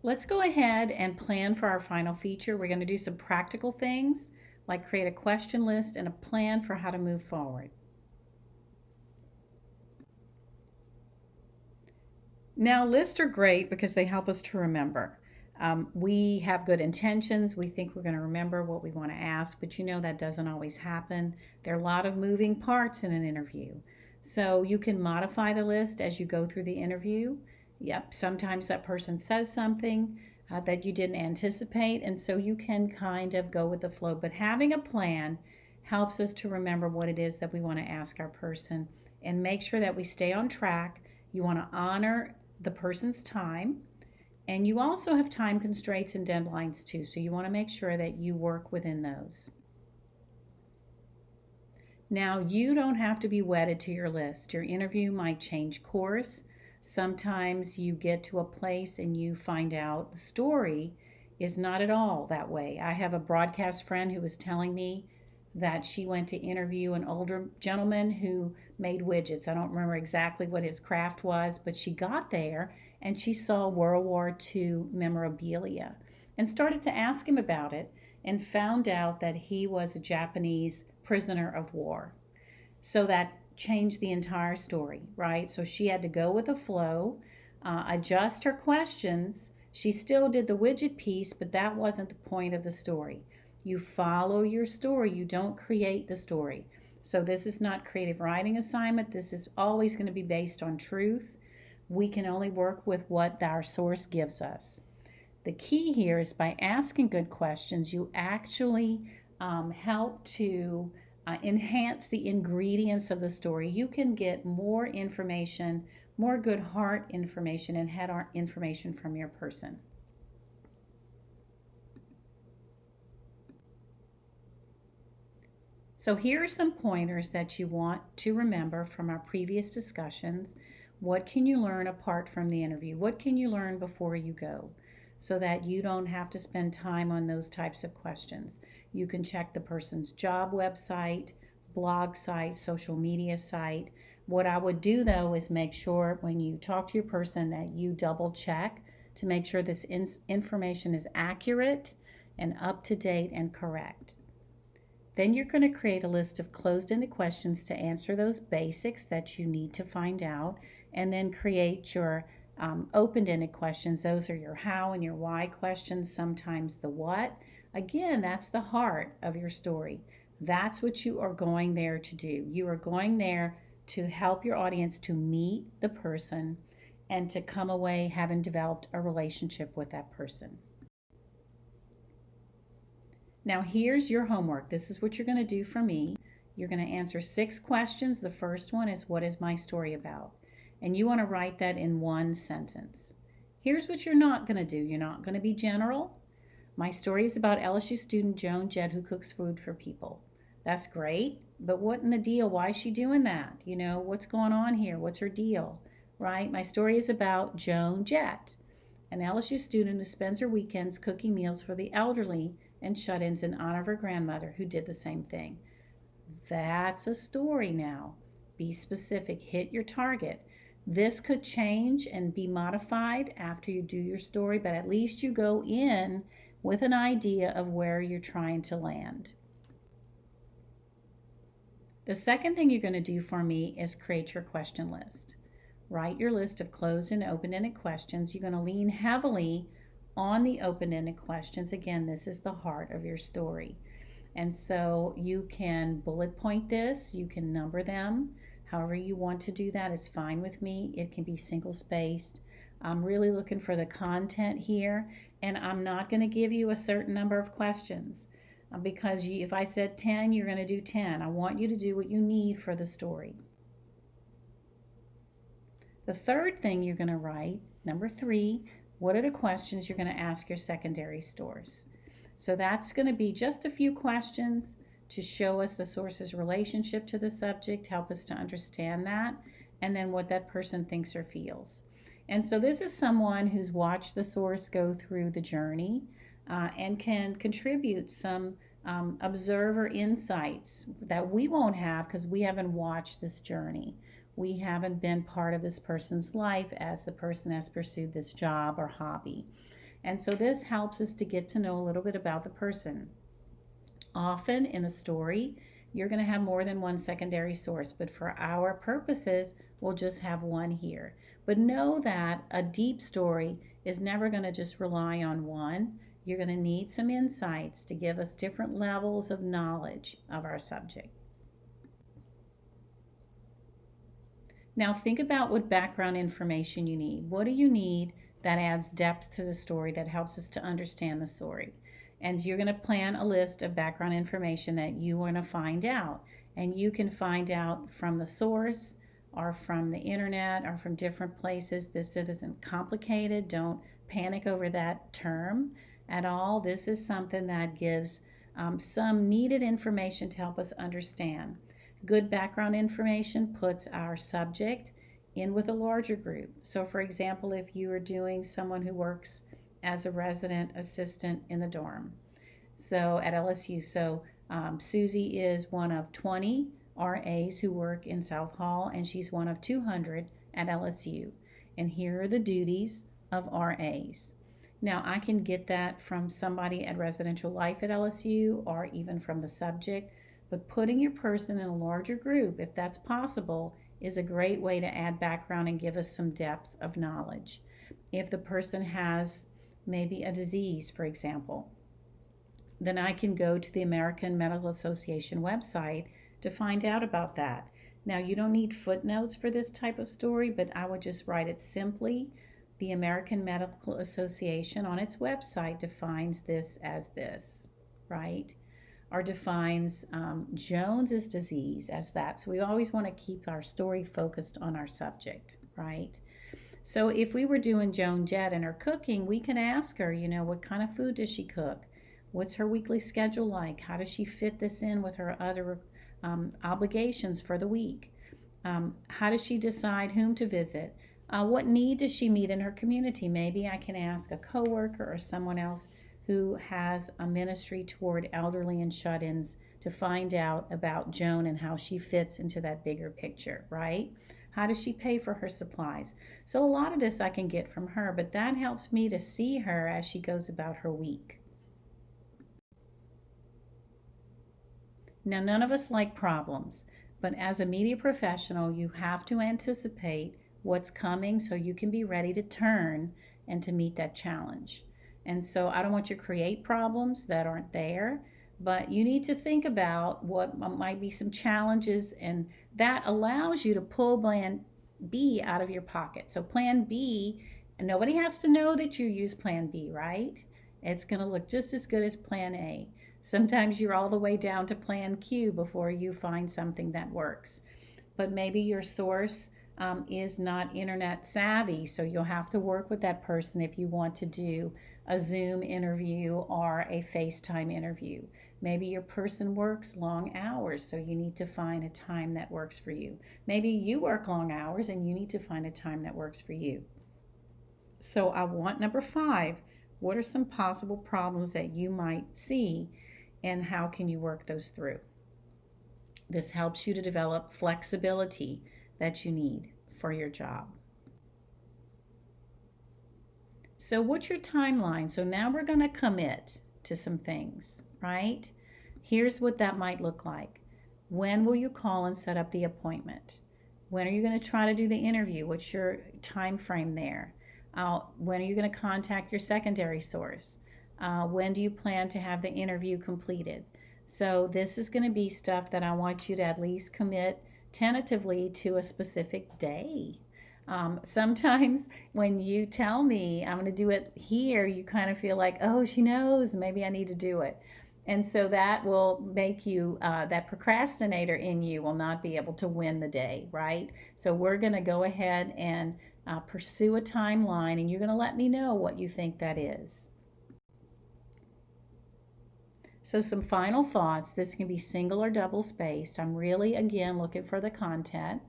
Let's go ahead and plan for our final feature. We're going to do some practical things like create a question list and a plan for how to move forward. Now, lists are great because they help us to remember. We have good intentions. We think we're going to remember what we want to ask, but that doesn't always happen. There are a lot of moving parts in an interview. So you can modify the list as you go through the interview. Yep, sometimes that person says something that you didn't anticipate, and so you can kind of go with the flow. But having a plan helps us to remember what it is that we want to ask our person and make sure that we stay on track. You want to honor the person's time, and you also have time constraints and deadlines too, so you want to make sure that you work within those. Now, you don't have to be wedded to your list. Your interview might change course. Sometimes you get to a place and you find out the story is not at all that way. I have a broadcast friend who was telling me that she went to interview an older gentleman who made widgets. I don't remember exactly what his craft was, but she got there and she saw World War II memorabilia and started to ask him about it and found out that he was a Japanese prisoner of war. So that changed the entire story, right? So she had to go with the flow, adjust her questions. She still did the widget piece, but that wasn't the point of the story. You follow your story, you don't create the story. So this is not creative writing assignment. This is always going to be based on truth. We can only work with what our source gives us. The key here is by asking good questions, you actually help to enhance the ingredients of the story. You can get more information, more good heart information, and head on information from your person. So here are some pointers that you want to remember from our previous discussions. What can you learn apart from the interview? What can you learn before you go so that you don't have to spend time on those types of questions? You can check the person's job website, blog site, social media site. What I would do though is make sure when you talk to your person that you double check to make sure this information is accurate and up to date and correct. Then you're going to create a list of closed-ended questions to answer those basics that you need to find out, and then create your open-ended questions. Those are your how and your why questions, sometimes the what. Again, that's the heart of your story. That's what you are going there to do. You are going there to help your audience to meet the person and to come away having developed a relationship with that person. Now, here's your homework. This is what you're going to do for me. You're going to answer 6 questions. The first one is, what is my story about? And you want to write that in one sentence. Here's what you're not going to do. You're not going to be general. My story is about LSU student Joan Jett who cooks food for people. That's great, but what in the deal? Why is she doing that? What's going on here? What's her deal? Right? My story is about Joan Jett, an LSU student who spends her weekends cooking meals for the elderly and shut ins in honor of her grandmother who did the same thing. That's a story now. Be specific, hit your target. This could change and be modified after you do your story, but at least you go in with an idea of where you're trying to land. The second thing you're going to do for me is create your question list. Write your list of closed and open-ended questions. You're going to lean heavily on the open-ended questions. Again, this is the heart of your story. And so you can bullet point this, you can number them. However you want to do that is fine with me. It can be single spaced. I'm really looking for the content here, and I'm not going to give you a certain number of questions because if I said 10, you're going to do 10. I want you to do what you need for the story. The third thing you're going to write, number 3, what are the questions you're going to ask your secondary source? So that's going to be just a few questions to show us the source's relationship to the subject, help us to understand that, and then what that person thinks or feels. And so this is someone who's watched the source go through the journey and can contribute some observer insights that we won't have because we haven't watched this journey. We haven't been part of this person's life as the person has pursued this job or hobby. And so this helps us to get to know a little bit about the person. Often in a story, you're going to have more than one secondary source, but for our purposes, we'll just have one here. But know that a deep story is never going to just rely on one. You're going to need some insights to give us different levels of knowledge of our subject. Now, think about what background information you need. What do you need that adds depth to the story, that helps us to understand the story? And you're going to plan a list of background information that you want to find out. And you can find out from the source or from the internet or from different places. This isn't complicated. Don't panic over that term at all. This is something that gives some needed information to help us understand. Good background information puts our subject in with a larger group. So, for example, if you are doing someone who works as a resident assistant in the dorm, so at LSU, Susie is one of 20 RAs who work in South Hall, and she's one of 200 at LSU. And here are the duties of RAs. Now, I can get that from somebody at Residential Life at LSU or even from the subject. But putting your person in a larger group, if that's possible, is a great way to add background and give us some depth of knowledge. If the person has maybe a disease, for example, then I can go to the American Medical Association website to find out about that. Now, you don't need footnotes for this type of story, but I would just write it simply. The American Medical Association on its website defines this as this, right? Or defines Jones's disease as that. So we always want to keep our story focused on our subject, right? So if we were doing Joan Jett and her cooking, we can ask her, what kind of food does she cook? What's her weekly schedule like? How does she fit this in with her other obligations for the week? How does she decide whom to visit? What need does she meet in her community? Maybe I can ask a coworker or someone else who has a ministry toward elderly and shut-ins to find out about Joan and how she fits into that bigger picture, right? How does she pay for her supplies? So a lot of this I can get from her, but that helps me to see her as she goes about her week. Now, none of us like problems, but as a media professional, you have to anticipate what's coming so you can be ready to turn and to meet that challenge. And so I don't want you to create problems that aren't there, but you need to think about what might be some challenges, and that allows you to pull plan B out of your pocket. So plan B, and nobody has to know that you use plan B, right? It's going to look just as good as plan A. Sometimes you're all the way down to plan Q before you find something that works. But maybe your source is not internet savvy, so you'll have to work with that person if you want to do a Zoom interview or a FaceTime interview. Maybe your person works long hours, so you need to find a time that works for you. Maybe you work long hours and you need to find a time that works for you. So I want number 5. What are some possible problems that you might see, and how can you work those through? This helps you to develop flexibility that you need for your job. So what's your timeline? So now we're going to commit to some things, right? Here's what that might look like. When will you call and set up the appointment? When are you going to try to do the interview? What's your time frame there? When are you going to contact your secondary source? When do you plan to have the interview completed? So this is going to be stuff that I want you to at least commit tentatively to a specific day. Sometimes when you tell me I'm going to do it here, you kind of feel like, oh, she knows, maybe I need to do it. And so that will make you, that procrastinator in you will not be able to win the day, right? So we're going to go ahead and pursue a timeline, and you're going to let me know what you think that is. So some final thoughts. This can be single or double spaced. I'm really, again, looking for the content.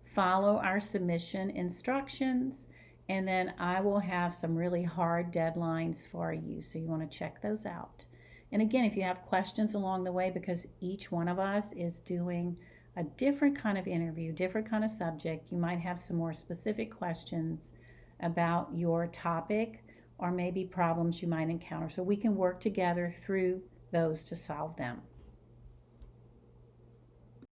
Follow our submission instructions, and then I will have some really hard deadlines for you, so you want to check those out. And again, if you have questions along the way, because each one of us is doing a different kind of interview, different kind of subject, you might have some more specific questions about your topic or maybe problems you might encounter so we can work together through those to solve them.